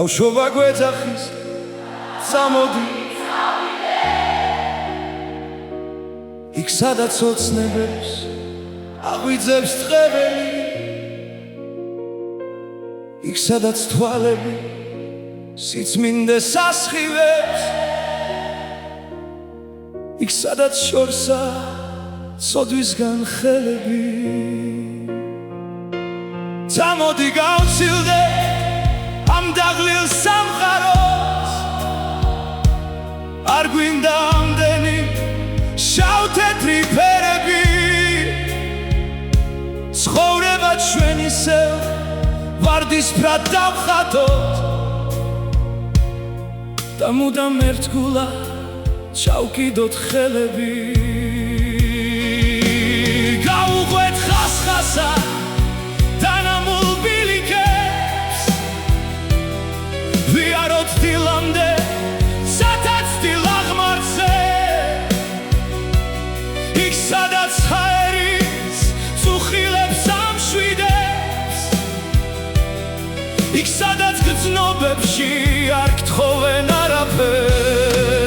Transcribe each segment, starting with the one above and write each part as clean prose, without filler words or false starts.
ბავშვობა გვეძახის წამოდი იქ სადაც ოცნებებს აღვიძებს ტყეველი იქ სადაც თვალები სიწმინდეს ასხივებს იქ სადაც შორსა ცოდვისგან ხელები წამოდი გავცილდე ამ დაღლილ სამყაროს არ გვინდა ამდენი შავ-თეთრი ფერები ცხოვრება ჩვენ ისევ ვარდისფრად დავხატოთ და მუდამ ერთგულად ჩავკიდოთ ხელები გავუყვეთ ხასხასა დანამულ ბილიკებს ვიაროთ დილამდე სადაც დილ აღმართზე იქ სადაც ჰაერის წუხილებს ამშვიდებს იქ სადაც გრძნობებში არ გთხოვენ არაფერს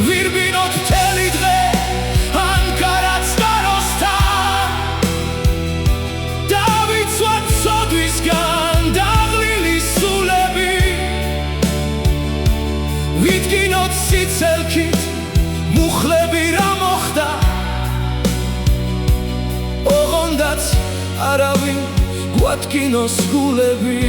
ვირბინოთ მთელი დღე ან გარაც გაროსთან დავიცვათ ცოდვისგან დაღლილი სულები ვიდგინოთ სიცელქით მუხლები რა მოხდა ოღონდაც არავინ გვადგინოს გულები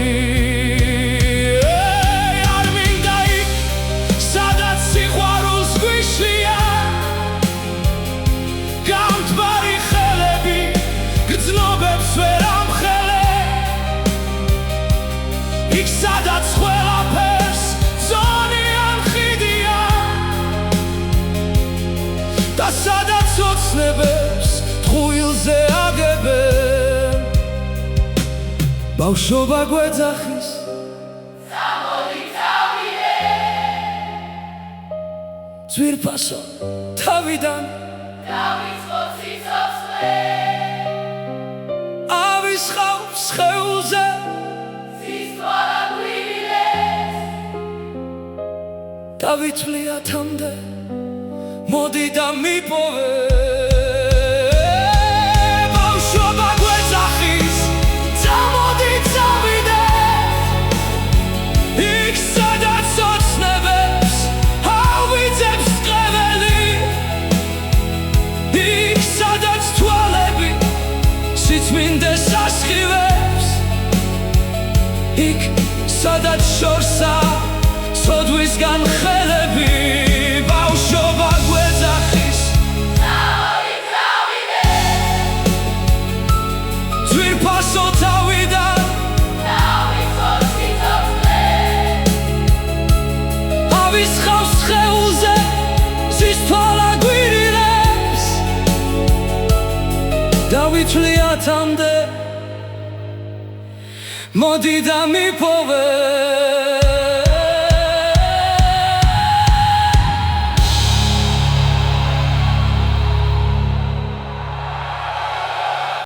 იქ სადაც ყველაფერს ზონიან ხიდია და სადაც ოცნებებს ტყუილზე აგებენ ბავშვობა გვეძახის წამოდი წავიდე ძვირფასო თავიდან დავიწყოთ სიცოცხლე ავისხავ სხეულზე დავითვლიათ ამდე მოდი და მიპოვე ბავშვობა გვეძახის წამოდი წავიდე იქ სადაც ოცნებებს აღვიძებს ტყეველი იქ სადაც თვალები სიწმინდეს ასხივებს იქ სადაც შორსა ცოდვისგან ხელები ბავშვობა გვეძახის წამოდი წავიდე ძვირფასო თავიდან დავიწყოთ სიცოცხლე ავისხავს სხეულზე ზის თვალა გვირილებს დავითვლიათ ამდე მოდი და მიპოვე